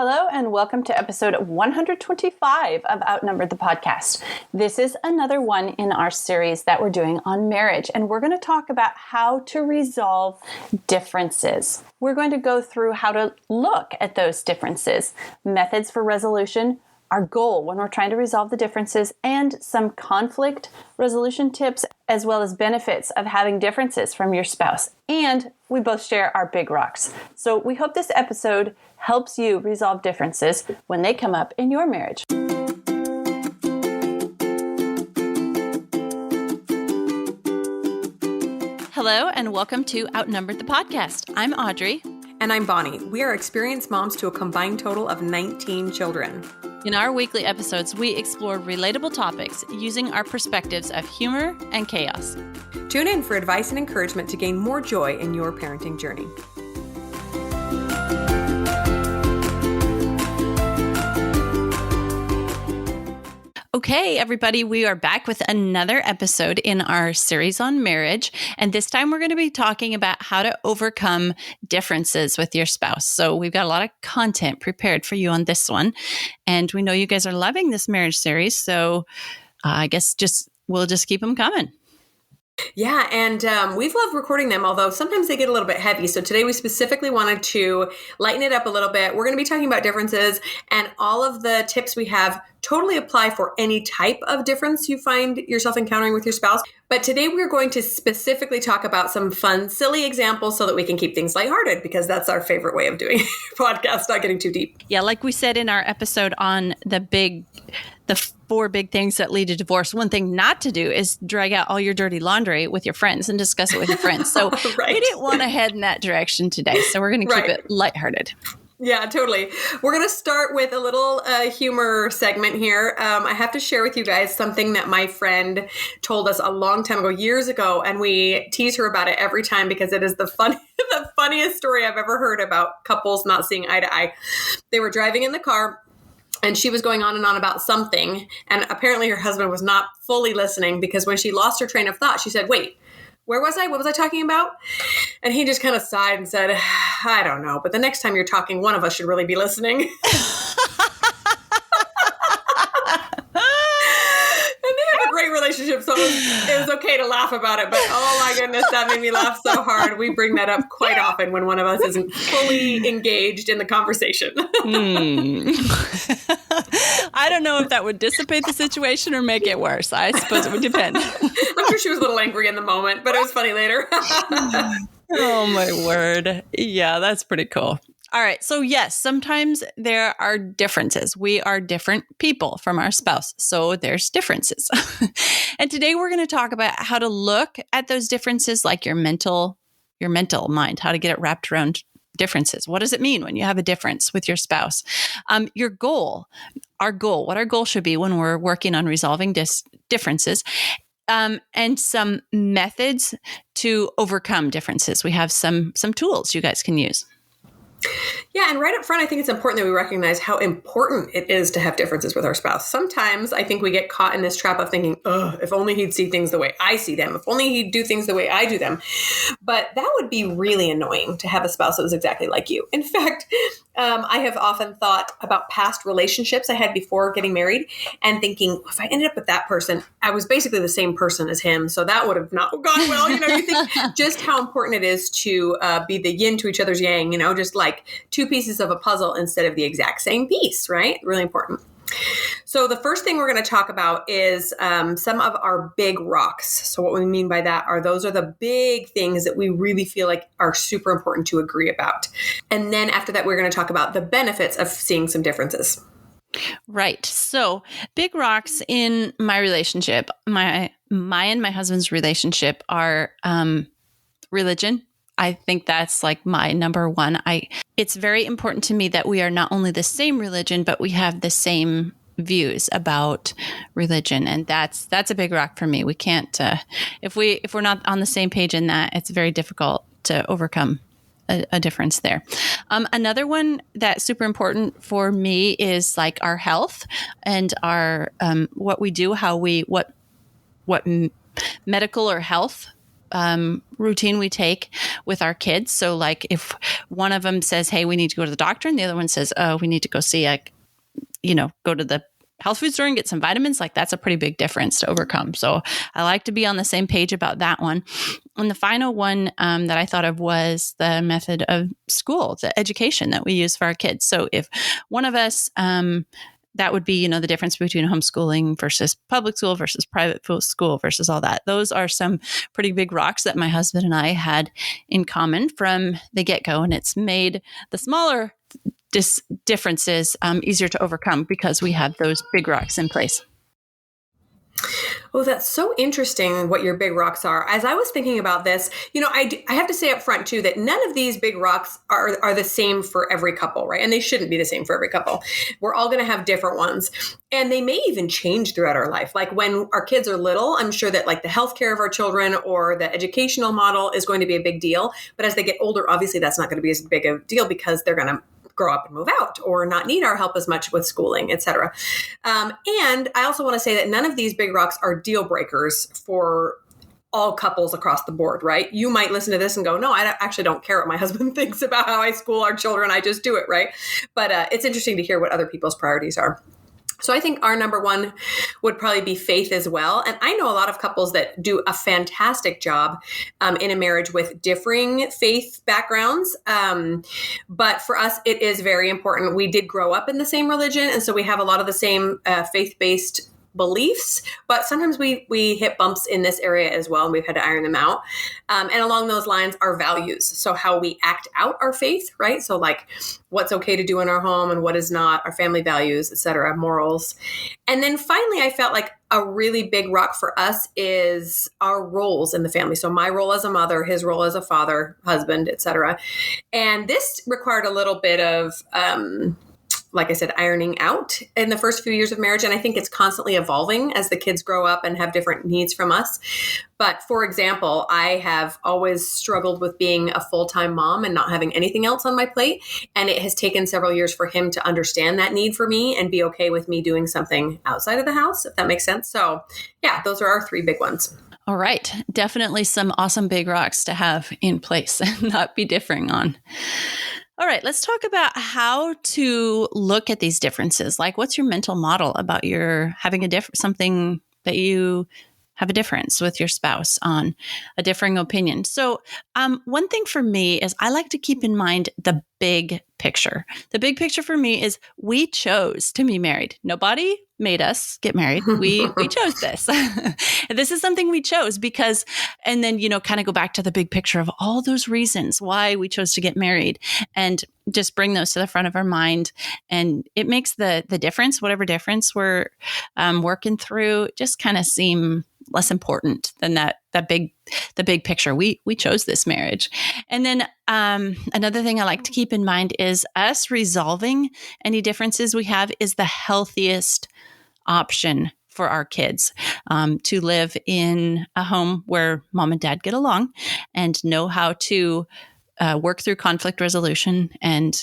Hello and welcome to episode 125 of Outnumbered the Podcast. This is another one in our series that we're doing on marriage, and we're going to talk about how to resolve differences. We're going to go through how to look at those differences, methods for resolution, our goal when we're trying to resolve the differences, and some conflict resolution tips, as well as benefits of having differences from your spouse. And we both share our big rocks. So we hope this episode helps you resolve differences when they come up in your marriage. Hello, and welcome to Outnumbered the Podcast. I'm Audrey. And I'm Bonnie. We are experienced moms to a combined total of 19 children. In our weekly episodes, we explore relatable topics using our perspectives of humor and chaos. Tune in for advice and encouragement to gain more joy in your parenting journey. Okay, everybody, we are back with another episode in our series on marriage. And this time we're going to be talking about how to overcome differences with your spouse. So we've got a lot of content prepared for you on this one. And we know you guys are loving this marriage series. So I guess we'll just keep them coming. Yeah, and we've loved recording them, although sometimes they get a little bit heavy. So today we specifically wanted to lighten it up a little bit. We're going to be talking about differences, and all of the tips we have totally apply for any type of difference you find yourself encountering with your spouse. But today we're going to specifically talk about some fun, silly examples so that we can keep things lighthearted, because that's our favorite way of doing podcast, not getting too deep. Yeah, like we said in our episode on the 4 big things that lead to divorce, one thing not to do is drag out all your dirty laundry with your friends and discuss it with your friends. So Right. We didn't want to head in that direction today. So we're going to keep it lighthearted. Yeah, totally. We're going to start with a little humor segment here. I have to share with you guys something that my friend told us a long time ago, years ago, and we tease her about it every time because it is the funniest story I've ever heard about couples not seeing eye to eye. They were driving in the car, and she was going on and on about something, and apparently her husband was not fully listening, because when she lost her train of thought, she said, "Wait, where was I? What was I talking about?" And he just kind of sighed and said, "I don't know, but the next time you're talking, one of us should really be listening." And they have a great relationship, so it was okay to laugh about it. But oh my goodness, that made me laugh so hard. We bring that up quite often when one of us isn't fully engaged in the conversation. I don't know if that would dissipate the situation or make it worse. I suppose it would depend. I'm sure she was a little angry in the moment, but it was funny later. Oh, my word. Yeah, that's pretty cool. All right. So yes, sometimes there are differences. We are different people from our spouse. So there's differences. And today we're going to talk about how to look at those differences, like your mental mind, how to get it wrapped around differences. What does it mean when you have a difference with your spouse? Your goal, what our goal should be when we're working on resolving differences. And some methods to overcome differences. We have some tools you guys can use. Yeah, and right up front, I think it's important that we recognize how important it is to have differences with our spouse. Sometimes I think we get caught in this trap of thinking, if only he'd see things the way I see them, if only he'd do things the way I do them. But that would be really annoying to have a spouse that was exactly like you. In fact, I have often thought about past relationships I had before getting married and thinking, if I ended up with that person, I was basically the same person as him. So that would have not gone well. You think just how important it is to be the yin to each other's yang, just like two pieces of a puzzle instead of the exact same piece, right? Really important. So the first thing we're going to talk about is some of our big rocks. So what we mean by that those are the big things that we really feel like are super important to agree about. And then after that, we're going to talk about the benefits of seeing some differences. Right. So big rocks in my relationship, my and my husband's relationship are religion. I think that's like my number one. It's very important to me that we are not only the same religion, but we have the same views about religion. And that's a big rock for me. We can't, if we're not on the same page in that, it's very difficult to overcome a difference there. Another one that's super important for me is like our health and our, what we do, what medical or health routine we take with our kids. So like if one of them says, hey, we need to go to the doctor, and the other one says, oh, we need to go go to the health food store and get some vitamins, like that's a pretty big difference to overcome. So I like to be on the same page about that one. And the final one that I thought of was the method of school, the education that we use for our kids. So if one of us, that would be, the difference between homeschooling versus public school versus private school versus all that. Those are some pretty big rocks that my husband and I had in common from the get-go. And it's made the smaller differences easier to overcome because we have those big rocks in place. Oh, that's so interesting what your big rocks are. As I was thinking about this, I have to say up front too that none of these big rocks are the same for every couple, right? And they shouldn't be the same for every couple. We're all going to have different ones. And they may even change throughout our life. Like when our kids are little, I'm sure that like the healthcare of our children or the educational model is going to be a big deal. But as they get older, obviously that's not going to be as big a deal because they're going to grow up and move out or not need our help as much with schooling, et cetera. And I also want to say that none of these big rocks are deal breakers for all couples across the board, right? You might listen to this and go, no, I actually don't care what my husband thinks about how I school our children. I just do it, right? But it's interesting to hear what other people's priorities are. So I think our number one would probably be faith as well. And I know a lot of couples that do a fantastic job in a marriage with differing faith backgrounds. But for us, it is very important. We did grow up in the same religion. And so we have a lot of the same faith-based beliefs, but sometimes we hit bumps in this area as well, and we've had to iron them out. And along those lines, our values. So how we act out our faith, right? So like what's okay to do in our home and what is not, our family values, et cetera, morals. And then finally, I felt like a really big rock for us is our roles in the family. So my role as a mother, his role as a father, husband, et cetera. And this required a little bit of, like I said, ironing out in the first few years of marriage. And I think it's constantly evolving as the kids grow up and have different needs from us. But for example, I have always struggled with being a full-time mom and not having anything else on my plate. And it has taken several years for him to understand that need for me and be okay with me doing something outside of the house, if that makes sense. So yeah, those are our three big ones. All right. Definitely some awesome big rocks to have in place and not be differing on. All right, let's talk about how to look at these differences. Like, what's your mental model about your having something that you have a difference with your spouse on, a differing opinion? So one thing for me is I like to keep in mind the big picture. The big picture for me is we chose to be married. Nobody made us get married. We chose this. This is something we chose because, and then, kind of go back to the big picture of all those reasons why we chose to get married and just bring those to the front of our mind. And it makes the difference, whatever difference we're working through, just kind of seem less important than the big picture. We chose this marriage. And then another thing I like to keep in mind is us resolving any differences we have is the healthiest option for our kids, to live in a home where mom and dad get along and know how to work through conflict resolution and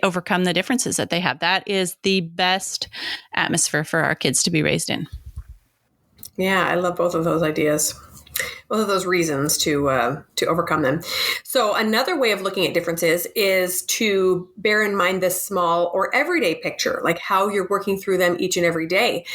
overcome the differences that they have. That is the best atmosphere for our kids to be raised in. Yeah, I love both of those ideas. Both of those reasons to overcome them. So another way of looking at differences is to bear in mind the small or everyday picture, like how you're working through them each and every day.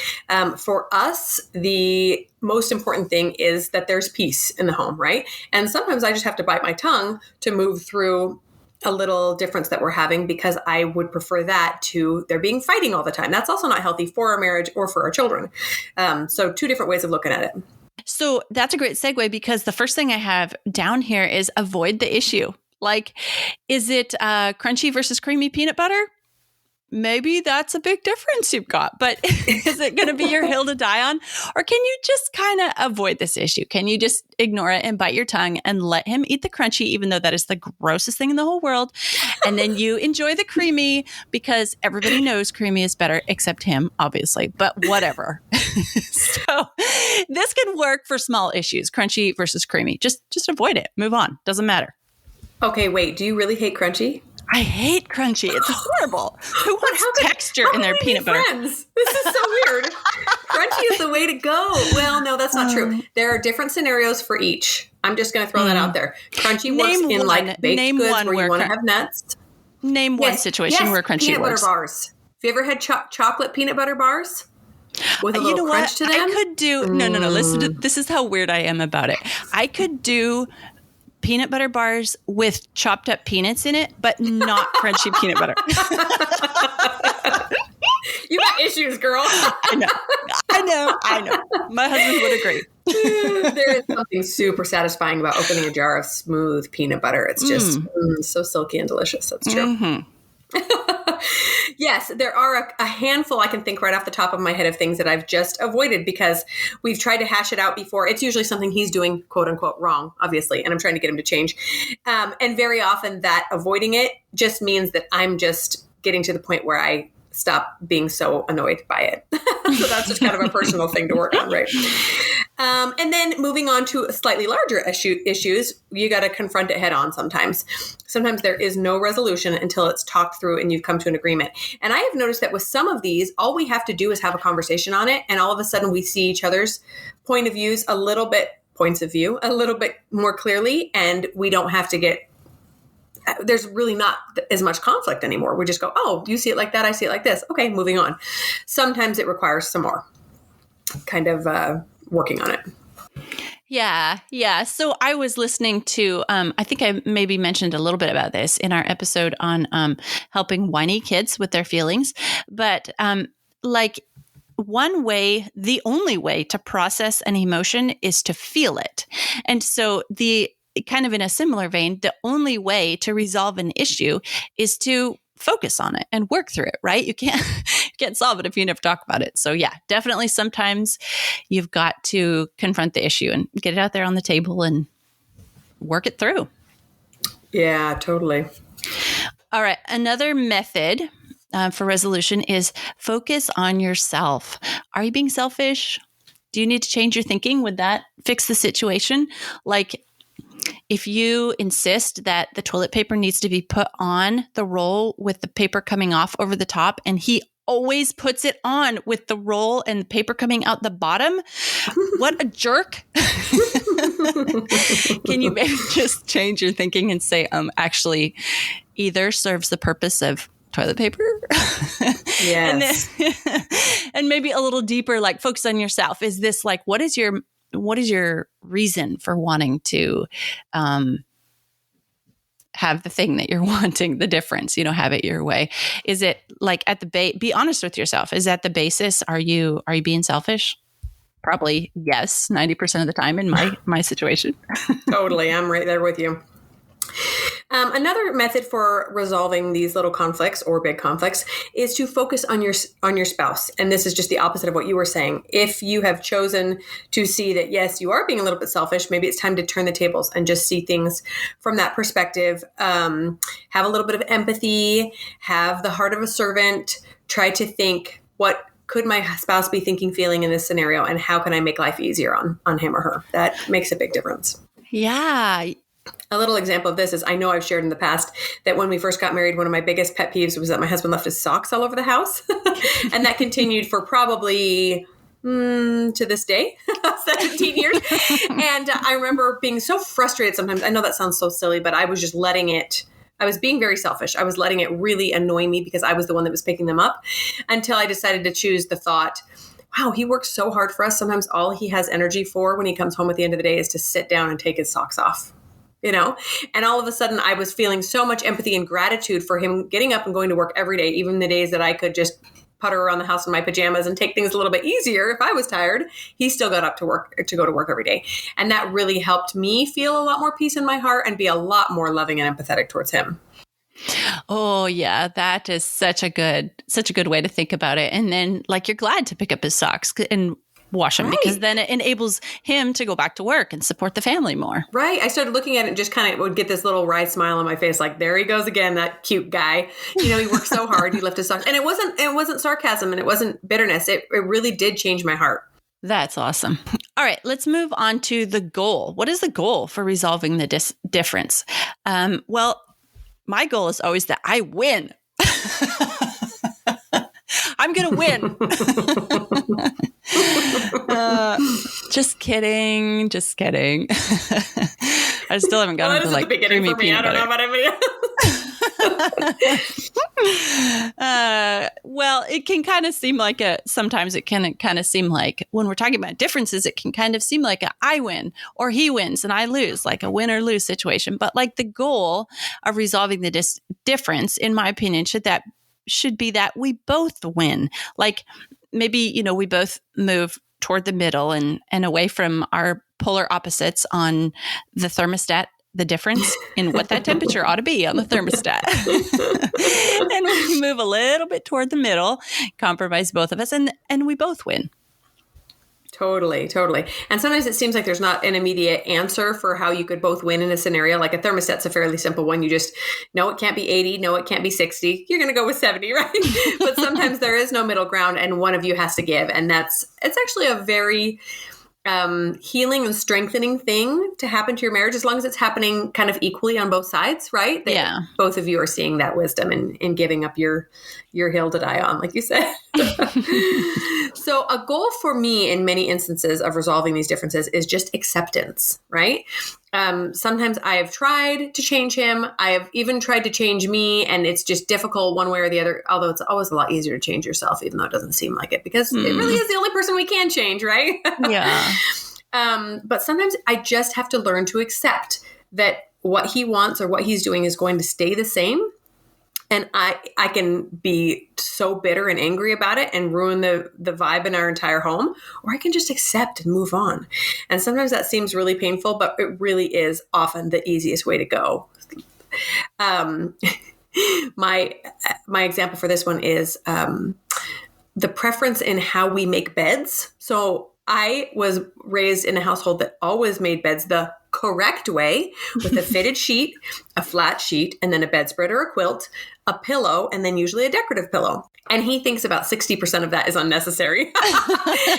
For us, the most important thing is that there's peace in the home, right? And sometimes I just have to bite my tongue to move through a little difference that we're having because I would prefer that to there being fighting all the time. That's also not healthy for our marriage or for our children. So two different ways of looking at it. So that's a great segue because the first thing I have down here is avoid the issue. Like, is it crunchy versus creamy peanut butter? Maybe that's a big difference you've got, but is it going to be your hill to die on? Or can you just kind of avoid this issue? Can you just ignore it and bite your tongue and let him eat the crunchy, even though that is the grossest thing in the whole world? And then you enjoy the creamy because everybody knows creamy is better, except him, obviously, but whatever. So this can work for small issues, crunchy versus creamy. Just avoid it. Move on. Doesn't matter. Okay, wait. Do you really hate crunchy? I hate crunchy. It's horrible. Who wants texture in their peanut butter? Friends? This is so weird. Crunchy is the way to go. Well, no, that's not true. There are different scenarios for each. I'm just going to throw that out there. Crunchy works Name in one. like baked Name goods one where where you want to cr- have nuts. Name one situation where crunchy peanut works. butter bars. Have you ever had chocolate peanut butter bars with a You little know crunch what? to them? I could do no. Listen to this is how weird I am about it. I could do peanut butter bars with chopped up peanuts in it, but not crunchy peanut butter. You got issues, girl. I know. My husband would agree. There is something super satisfying about opening a jar of smooth peanut butter. It's just so silky and delicious. That's true. Mm-hmm. Yes, there are a handful I can think right off the top of my head of things that I've just avoided because we've tried to hash it out before. It's usually something he's doing, quote unquote, wrong, obviously, and I'm trying to get him to change. And very often that avoiding it just means that I'm just getting to the point where I stop being so annoyed by it. So that's just kind of a personal thing to work on, right? And then moving on to slightly larger issues, you got to confront it head on sometimes. Sometimes there is no resolution until it's talked through and you've come to an agreement. And I have noticed that with some of these, all we have to do is have a conversation on it. And all of a sudden we see each other's points of view a little bit more clearly. And we don't have to there's really not as much conflict anymore. We just go, oh, you see it like that. I see it like this. Okay, moving on. Sometimes it requires some more kind of working on it. Yeah. So I was listening to, I think I maybe mentioned a little bit about this in our episode on helping whiny kids with their feelings. But one way, the only way to process an emotion is to feel it. And so kind of in a similar vein, the only way to resolve an issue is to focus on it and work through it, right? You can't solve it if you never talk about it. So yeah, definitely sometimes you've got to confront the issue and get it out there on the table and work it through. Yeah, totally. All right. Another method for resolution is focus on yourself. Are you being selfish? Do you need to change your thinking? Would that fix the situation? Like, if you insist that the toilet paper needs to be put on the roll with the paper coming off over the top, and he always puts it on with the roll and the paper coming out the bottom, what a jerk. Can you maybe just change your thinking and say, actually, either serves the purpose of toilet paper? Yes. And maybe a little deeper, like focus on yourself. Is this like, what is your reason for wanting to have the thing that you're wanting, the difference, have it your way? Is it like at the be honest with yourself. Is that the basis? Are you being selfish? Probably yes, 90% of the time in my situation. Totally. I'm right there with you. Another method for resolving these little conflicts or big conflicts is to focus on your spouse. And this is just the opposite of what you were saying. If you have chosen to see that, yes, you are being a little bit selfish, maybe it's time to turn the tables and just see things from that perspective. Have a little bit of empathy, have the heart of a servant, try to think, what could my spouse be thinking, feeling in this scenario? And how can I make life easier on him or her? That makes a big difference. Yeah. A little example of this is I know I've shared in the past that when we first got married, one of my biggest pet peeves was that my husband left his socks all over the house. And that continued for probably to this day, 17 years. And I remember being so frustrated sometimes. I know that sounds so silly, but I was just I was being very selfish. I was letting it really annoy me because I was the one that was picking them up until I decided to choose the thought, wow, he works so hard for us. Sometimes all he has energy for when he comes home at the end of the day is to sit down and take his socks off. And all of a sudden I was feeling so much empathy and gratitude for him getting up and going to work every day, even the days that I could just putter around the house in my pajamas and take things a little bit easier. If I was tired, he still got up to go to work every day. And that really helped me feel a lot more peace in my heart and be a lot more loving and empathetic towards him. Oh yeah, that is such a good way to think about it. And then like you're glad to pick up his socks and wash them, right? Because then it enables him to go back to work and support the family more. Right. I started looking at it and just kind of would get this little wry smile on my face. Like, there he goes again, that cute guy. He worked so hard. He left his socks. And it wasn't sarcasm and it wasn't bitterness. It really did change my heart. That's awesome. All right, let's move on to the goal. What is the goal for resolving the difference? Well, my goal is always that I win. I'm going to win. Just kidding. I still haven't Well, gotten that to is at the beginning creamy for me. peanut I don't know butter. about anybody else. Well, it can kind of seem like sometimes it can kind of seem like when we're talking about differences, it can kind of seem like I win or he wins and I lose, like a win or lose situation. But like the goal of resolving the difference, in my opinion, should be that we both win. Like maybe, we both move toward the middle and away from our polar opposites on the thermostat, the difference in what that temperature ought to be on the thermostat. And we move a little bit toward the middle, compromise both of us, and we both win. Totally. And sometimes it seems like there's not an immediate answer for how you could both win in a scenario. Like a thermostat's a fairly simple one. You just know it can't be 80, no, it can't be 60. You're going to go with 70, right? But sometimes there is no middle ground and one of you has to give. And it's actually a very healing and strengthening thing to happen to your marriage, as long as it's happening kind of equally on both sides, right? That both of you are seeing that wisdom in giving up your hill to die on, like you said. So a goal for me in many instances of resolving these differences is just acceptance, right? Sometimes I have tried to change him. I have even tried to change me, and it's just difficult one way or the other, although it's always a lot easier to change yourself, even though it doesn't seem like it, because it really is the only person we can change, right? Yeah. But sometimes I just have to learn to accept that what he wants or what he's doing is going to stay the same. And I can be so bitter and angry about it and ruin the vibe in our entire home, or I can just accept and move on. And sometimes that seems really painful, but it really is often the easiest way to go. My example for this one is the preference in how we make beds. So I was raised in a household that always made beds the correct way, with a fitted sheet, a flat sheet, and then a bedspread or a quilt, a pillow, and then usually a decorative pillow. And he thinks about 60% of that is unnecessary.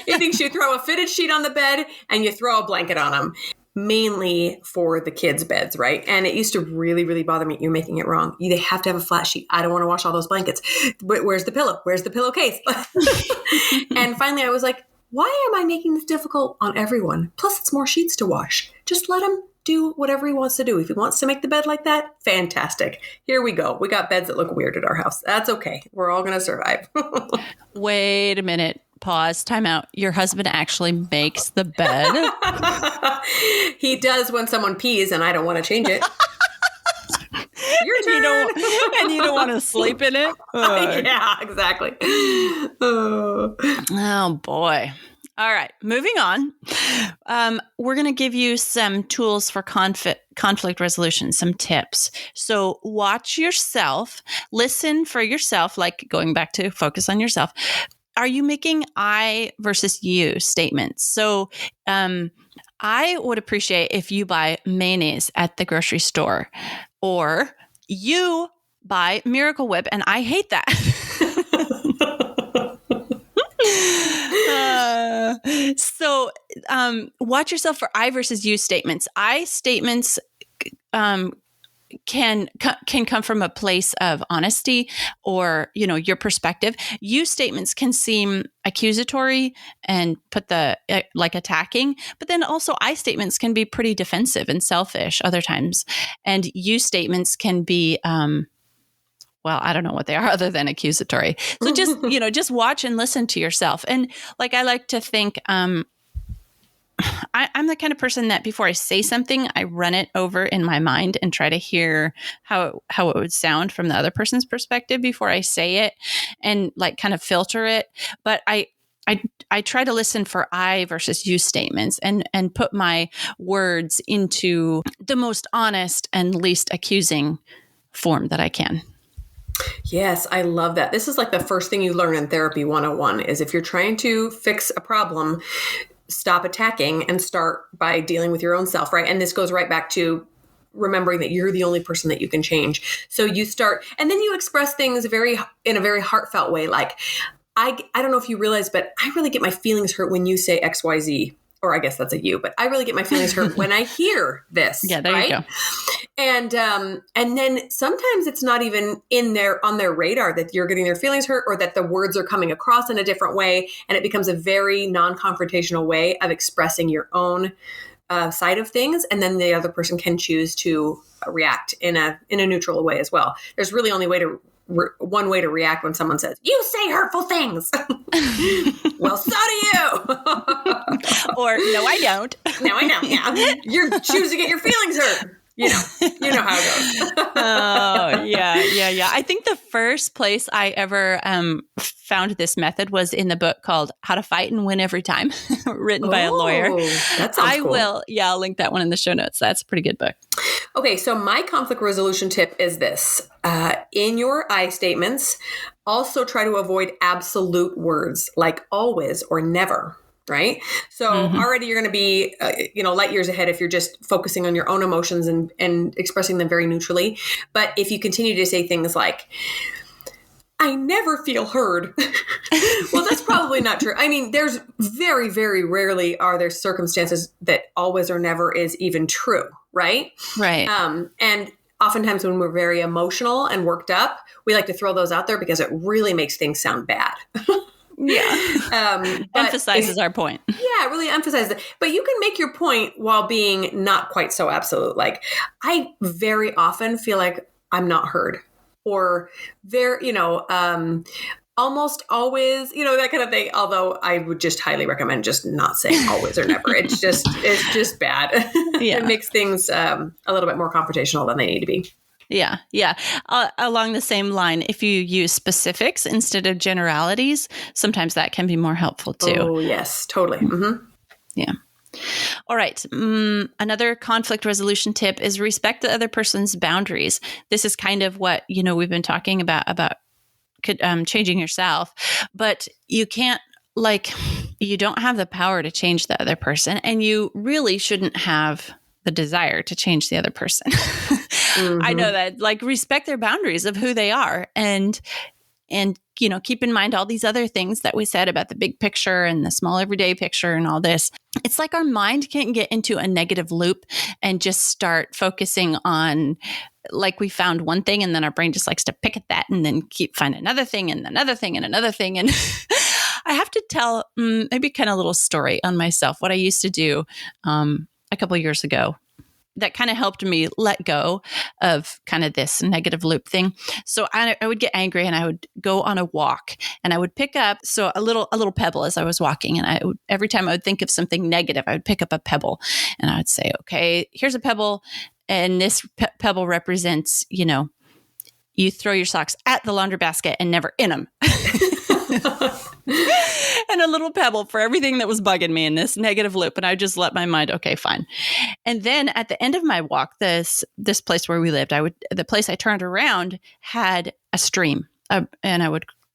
He thinks you throw a fitted sheet on the bed and you throw a blanket on them, mainly for the kids' beds, right? And it used to really, really bother me. You're making it wrong. They have to have a flat sheet. I don't want to wash all those blankets. But where's the pillow? Where's the pillowcase? And finally I was like, why am I making this difficult on everyone? Plus, it's more sheets to wash. Just let him do whatever he wants to do. If he wants to make the bed like that, fantastic. Here we go. We got beds that look weird at our house. That's okay. We're all going to survive. Wait a minute. Pause. Time out. Your husband actually makes the bed? He does when someone pees and I don't want to change it. Your turn. And you don't want to sleep in it? Yeah, exactly. Oh, boy. All right. Moving on. We're going to give you some tools for conflict resolution, some tips. So watch yourself, listen for yourself, like going back to focus on yourself. Are you making I versus you statements? So I would appreciate if you buy mayonnaise at the grocery store, or you buy Miracle Whip and I hate that. So watch yourself for I versus you statements. I statements can come from a place of honesty or, your perspective. You statements can seem accusatory and put the like attacking, but then also I statements can be pretty defensive and selfish other times. And you statements can be, well, I don't know what they are other than accusatory. So just, just watch and listen to yourself. And like, I like to think, I'm the kind of person that before I say something, I run it over in my mind and try to hear how it would sound from the other person's perspective before I say it, and like kind of filter it. But I try to listen for I versus you statements and put my words into the most honest and least accusing form that I can. Yes, I love that. This is like the first thing you learn in therapy 101 is if you're trying to fix a problem, stop attacking and start by dealing with your own self, right? And this goes right back to remembering that you're the only person that you can change. So you start, and then you express things in a very heartfelt way. Like, I don't know if you realize, but I really get my feelings hurt when you say X, Y, Z. Or I guess that's a you, but I really get my feelings hurt when I hear this. Yeah, there right? you go. And then sometimes it's not even on their radar that you're getting their feelings hurt, or that the words are coming across in a different way, and it becomes a very non-confrontational way of expressing your own side of things, and then the other person can choose to react in a neutral way as well. There's really only one way to react when someone says, "You say hurtful things." Well, so do you. Or, no, I don't. No, I don't. Yeah. You're choosing to get your feelings hurt. You know how it goes. Oh, yeah. I think the first place I ever found this method was in the book called How to Fight and Win Every Time, written by a lawyer. That sounds cool. I'll link that one in the show notes. That's a pretty good book. Okay, so my conflict resolution tip is this. In your I statements, also try to avoid absolute words like always or never. Right? So already you're going to be, light years ahead if you're just focusing on your own emotions and expressing them very neutrally. But if you continue to say things like, I never feel heard. Well, that's probably not true. I mean, there's very, very rarely are there circumstances that always or never is even true. Right? Right. And oftentimes when we're very emotional and worked up, we like to throw those out there because it really makes things sound bad. Yeah. Emphasizes our point. Yeah, it really emphasizes it. But you can make your point while being not quite so absolute. Like, I very often feel like I'm not heard, or almost always, that kind of thing. Although I would just highly recommend just not saying always or never. It's just bad. Yeah. It makes things a little bit more confrontational than they need to be. Yeah. Along the same line, if you use specifics instead of generalities, sometimes that can be more helpful too. Oh, yes, totally. Mm-hmm. Yeah. All right. Another conflict resolution tip is respect the other person's boundaries. This is kind of what, we've been talking about changing yourself, but you can't, you don't have the power to change the other person, and you really shouldn't have the desire to change the other person. I know that, respect their boundaries of who they are, and keep in mind all these other things that we said about the big picture and the small everyday picture and all this. It's like our mind can't get into a negative loop and just start focusing on, we found one thing and then our brain just likes to pick at that and then keep finding another thing and another thing and another thing. And I have to tell maybe kind of a little story on myself, what I used to do a couple of years ago that kind of helped me let go of kind of this negative loop thing. So I would get angry and I would go on a walk and I would pick up a little pebble as I was walking. And every time I would think of something negative, I would pick up a pebble and I would say, okay, here's a pebble. And this pebble represents, you throw your socks at the laundry basket and never in them. And a little pebble for everything that was bugging me in this negative loop. And I just let my mind, okay, fine. And then at the end of my walk, this place where we lived, the place I turned around had a stream.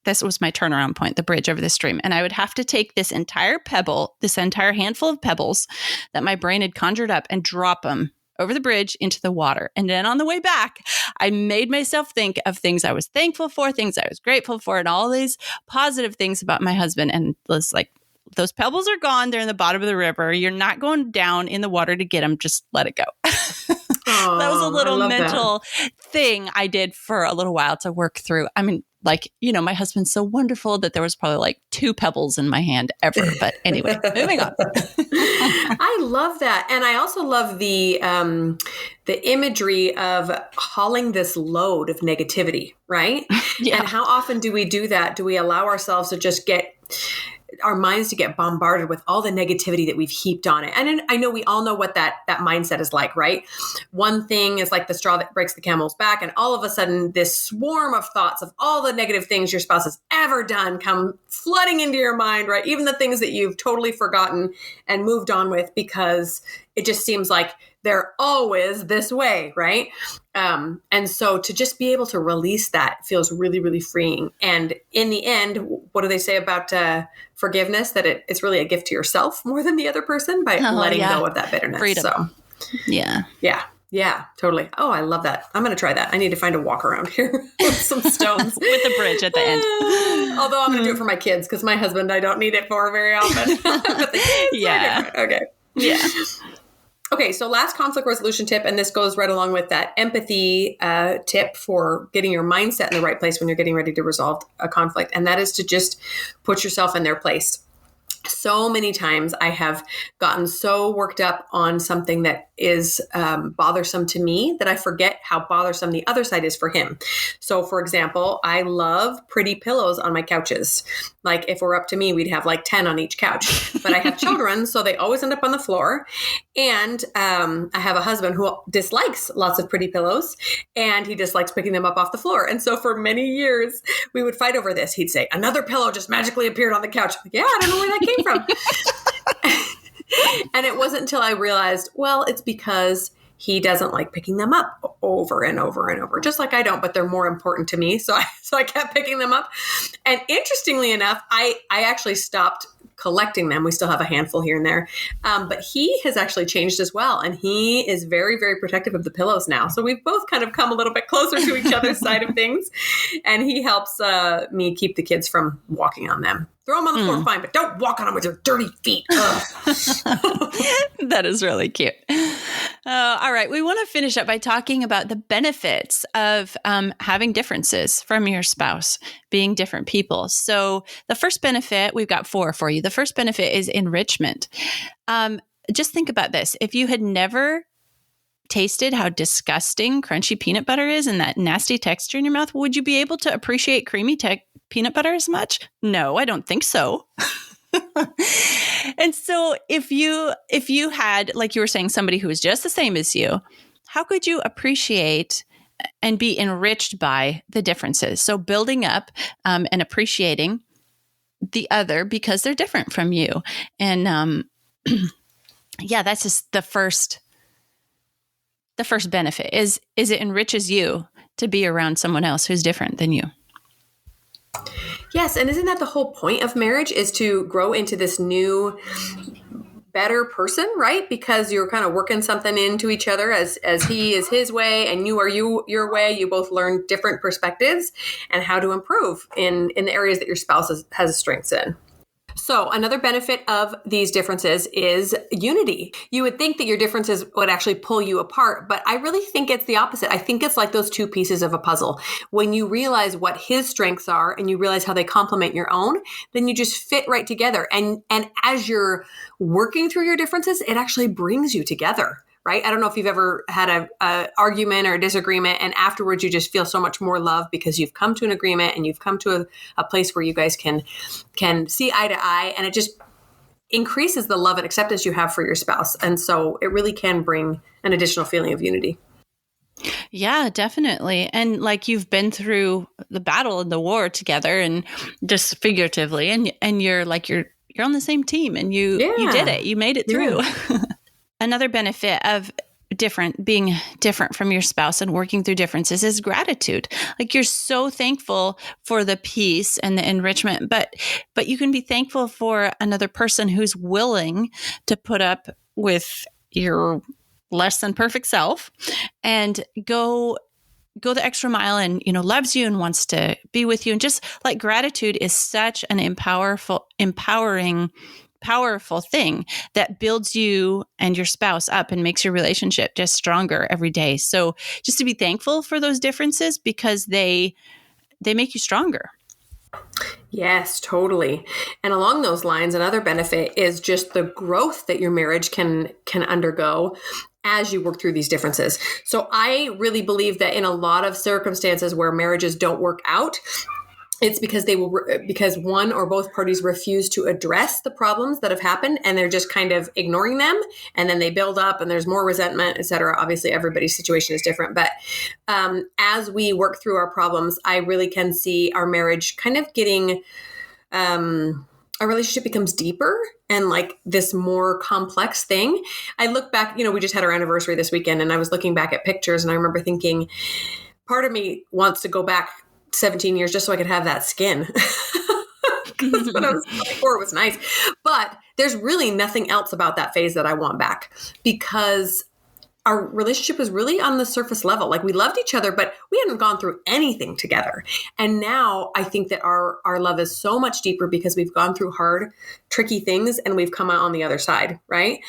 This was my turnaround point, the bridge over the stream. And I would have to take this entire handful of pebbles that my brain had conjured up and drop them over the bridge into the water. And then on the way back, I made myself think of things I was thankful for, things I was grateful for, and all these positive things about my husband. And was like, those pebbles are gone. They're in the bottom of the river. You're not going down in the water to get them. Just let it go. That was a little mental thing I did for a little while to work through. I mean, my husband's so wonderful that there was probably 2 pebbles in my hand ever. But anyway, moving on. I love that. And I also love the imagery of hauling this load of negativity, right? Yeah. And how often do we do that? Do we allow ourselves to just get our minds to get bombarded with all the negativity that we've heaped on it? And I know we all know what that mindset is like, right? One thing is like the straw that breaks the camel's back. And all of a sudden, this swarm of thoughts of all the negative things your spouse has ever done come flooding into your mind, right? Even the things that you've totally forgotten and moved on with because it just seems like they're always this way, right? And so to just be able to release that feels really, really freeing. And in the end, what do they say about forgiveness? That it's really a gift to yourself more than the other person by letting go of that bitterness. Freedom. So, yeah, totally. Oh, I love that. I'm going to try that. I need to find a walk around here with some stones. With a bridge at the end. Although I'm going to do it for my kids because my husband I don't need it for very often. But the kids are different. Okay. Yeah. Okay, so last conflict resolution tip, and this goes right along with that empathy tip for getting your mindset in the right place when you're getting ready to resolve a conflict, and that is to just put yourself in their place. So many times I have gotten so worked up on something that is bothersome to me that I forget how bothersome the other side is for him. So, for example, I love pretty pillows on my couches. Like if it were up to me, we'd have like 10 on each couch. But I have children, so they always end up on the floor. And I have a husband who dislikes lots of pretty pillows, and he dislikes picking them up off the floor. And so for many years, we would fight over this. He'd say, another pillow just magically appeared on the couch. I'm like, yeah, I don't know where that came from. And it wasn't until I realized, well, it's because he doesn't like picking them up over and over and over, just like I don't, but they're more important to me. So I kept picking them up. And interestingly enough, I actually stopped collecting them. We still have a handful here and there. But he has actually changed as well. And he is very, very protective of the pillows now. So we've both kind of come a little bit closer to each other's side of things. And he helps me keep the kids from walking on them. Throw them on the floor, fine, but don't walk on them with your dirty feet. That is really cute. All right. We want to finish up by talking about the benefits of having differences from your spouse, being different people. So the first benefit, we've got 4 for you. The first benefit is enrichment. Just think about this. If you had never tasted how disgusting crunchy peanut butter is and that nasty texture in your mouth, would you be able to appreciate creamy peanut butter as much? No, I don't think so. And so if you had, like you were saying, somebody who was just the same as you, how could you appreciate and be enriched by the differences? So building up and appreciating the other because they're different from you. And yeah, that's just the first benefit is it enriches you to be around someone else who's different than you. Yes. And isn't that the whole point of marriage, is to grow into this new, better person, right? Because you're kind of working something into each other as he is his way and you are your way. You both learn different perspectives and how to improve in the areas that your spouse has strengths in. So another benefit of these differences is unity. You would think that your differences would actually pull you apart, but I really think it's the opposite. I think it's like those 2 pieces of a puzzle. When you realize what his strengths are and you realize how they complement your own, then you just fit right together. And as you're working through your differences, it actually brings you together. Right? I don't know if you've ever had a argument or a disagreement, and afterwards you just feel so much more love because you've come to an agreement and you've come to a place where you guys can see eye to eye, and it just increases the love and acceptance you have for your spouse. And so it really can bring an additional feeling of unity. Yeah, definitely. And like you've been through the battle and the war together, and just figuratively, and you're like you're on the same team, and you did it. You made it through. Yeah. Another benefit of being different from your spouse and working through differences is gratitude. Like you're so thankful for the peace and the enrichment, but you can be thankful for another person who's willing to put up with your less than perfect self and go the extra mile and, loves you and wants to be with you. And just like gratitude is such an empowering, powerful thing that builds you and your spouse up and makes your relationship just stronger every day. So just to be thankful for those differences because they make you stronger. Yes, totally. And along those lines, another benefit is just the growth that your marriage can undergo as you work through these differences. So I really believe that in a lot of circumstances where marriages don't work out, it's because because one or both parties refuse to address the problems that have happened, and they're just kind of ignoring them, and then they build up and there's more resentment, et cetera. Obviously, everybody's situation is different. But as we work through our problems, I really can see our marriage kind of getting, our relationship becomes deeper and like this more complex thing. I look back, we just had our anniversary this weekend, and I was looking back at pictures, and I remember thinking, part of me wants to go back 17 years just so I could have that skin. Because when I was 24, it was nice. But there's really nothing else about that phase that I want back, because our relationship was really on the surface level. Like we loved each other, but we hadn't gone through anything together. And now I think that our love is so much deeper because we've gone through hard, tricky things, and we've come out on the other side, right?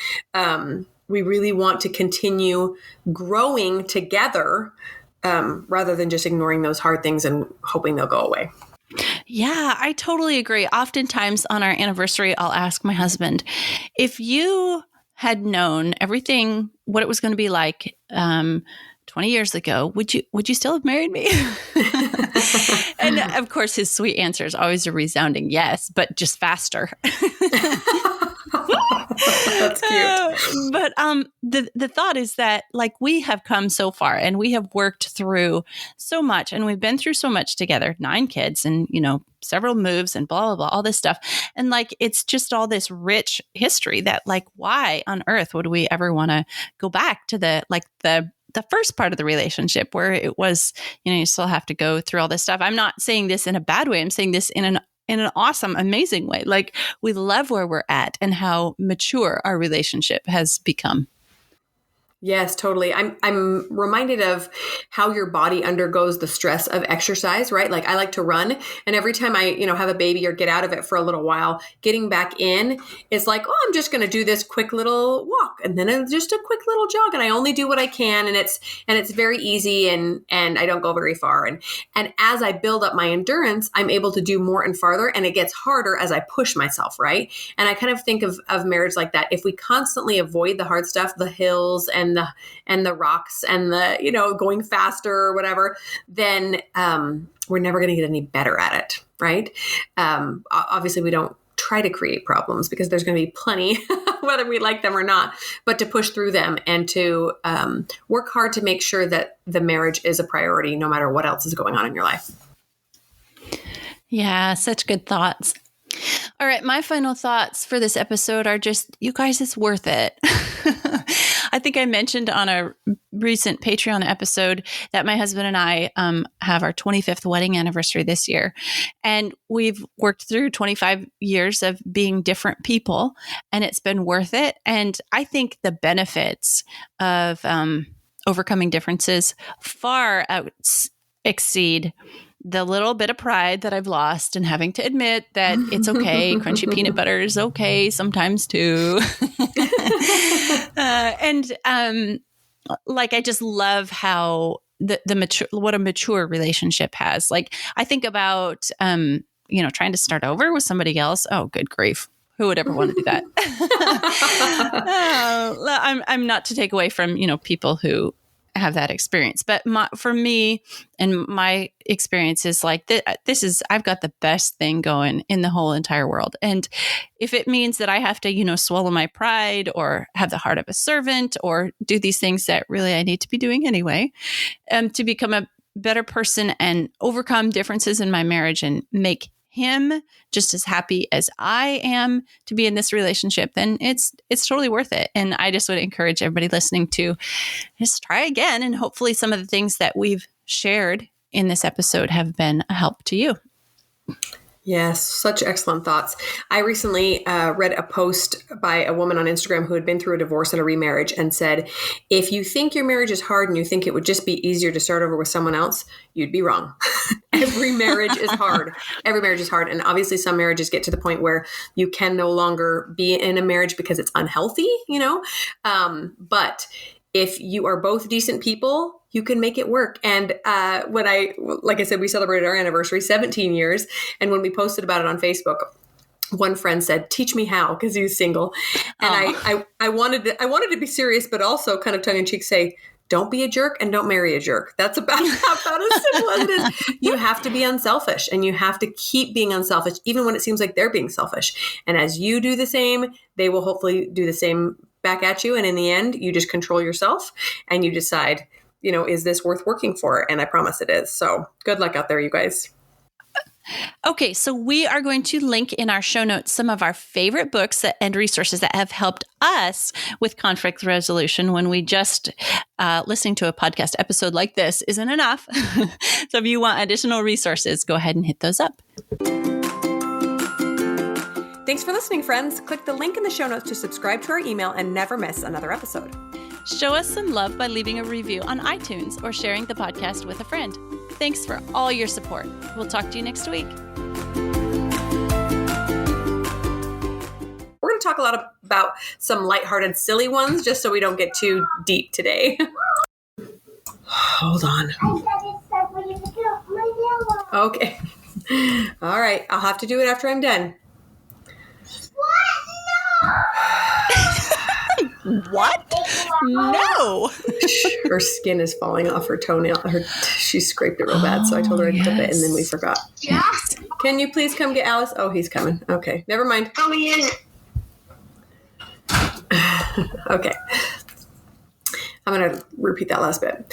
We really want to continue growing together rather than just ignoring those hard things and hoping they'll go away. Yeah, I totally agree. Oftentimes on our anniversary, I'll ask my husband, if you had known everything, what it was going to be like 20 years ago, would you still have married me? And of course, his sweet answer is always a resounding yes, but just faster. That's cute. But the thought is that like we have come so far and we have worked through so much and we've been through so much together, 9 kids and, several moves and blah, blah, blah, all this stuff. And like, it's just all this rich history that like, why on earth would we ever want to go back to the first part of the relationship where it was, you still have to go through all this stuff. I'm not saying this in a bad way. I'm saying this in an awesome, amazing way. Like we love where we're at and how mature our relationship has become. Yes, totally. I'm reminded of how your body undergoes the stress of exercise, right? Like I like to run, and every time I, have a baby or get out of it for a little while, getting back in is like, oh, I'm just going to do this quick little walk, and then just a quick little jog, and I only do what I can, and it's very easy, and I don't go very far, and as I build up my endurance, I'm able to do more and farther, and it gets harder as I push myself, right? And I kind of think of marriage like that. If we constantly avoid the hard stuff, the hills and the rocks and the, going faster or whatever, then we're never going to get any better at it. Right. Obviously we don't try to create problems because there's going to be plenty, whether we like them or not, but to push through them and to work hard to make sure that the marriage is a priority, no matter what else is going on in your life. Yeah. Such good thoughts. All right. My final thoughts for this episode are just, you guys, it's worth it. I think I mentioned on a recent Patreon episode that my husband and I have our 25th wedding anniversary this year. And we've worked through 25 years of being different people, and it's been worth it. And I think the benefits of overcoming differences far exceed the little bit of pride that I've lost and having to admit that it's okay. Crunchy peanut butter is okay sometimes too. Like I just love how what a mature relationship has. Like I think about, trying to start over with somebody else. Oh, good grief. Who would ever want to do that? I'm not to take away from, people who have that experience. But for me and my experience is like, I've got the best thing going in the whole entire world. And if it means that I have to, swallow my pride or have the heart of a servant or do these things that really I need to be doing anyway, to become a better person and overcome differences in my marriage and make him just as happy as I am to be in this relationship, then it's totally worth it. And I just would encourage everybody listening to just try again. And hopefully some of the things that we've shared in this episode have been a help to you. Yes, such excellent thoughts. I recently read a post by a woman on Instagram who had been through a divorce and a remarriage and said, if you think your marriage is hard and you think it would just be easier to start over with someone else, you'd be wrong. Every marriage is hard. Every marriage is hard. And obviously some marriages get to the point where you can no longer be in a marriage because it's unhealthy, but if you are both decent people, you can make it work. And like I said, we celebrated our anniversary, 17 years. And when we posted about it on Facebook, one friend said, "Teach me how," because he was single. And I wanted to be serious, but also kind of tongue in cheek say, don't be a jerk and don't marry a jerk. That's about as simple as it is. You have to be unselfish and you have to keep being unselfish, even when it seems like they're being selfish. And as you do the same, they will hopefully do the same back at you. And in the end, you just control yourself and you decide, is this worth working for? And I promise it is. So good luck out there, you guys. Okay, so we are going to link in our show notes some of our favorite books and resources that have helped us with conflict resolution when we just listening to a podcast episode like this isn't enough. So if you want additional resources, go ahead and hit those up. Thanks for listening, friends. Click the link in the show notes to subscribe to our email and never miss another episode. Show us some love by leaving a review on iTunes or sharing the podcast with a friend. Thanks for all your support. We'll talk to you next week. We're going to talk a lot about some lighthearted, silly ones, just so we don't get too deep today. Hold on. Okay. All right. I'll have to do it after I'm done. What? No. Her skin is falling off her toenail. She scraped it real bad, so I told her I'd clip it, and then we forgot. Yes. Can you please come get Alice? Oh, he's coming. Okay. Never mind. Coming in. Okay. I'm going to repeat that last bit.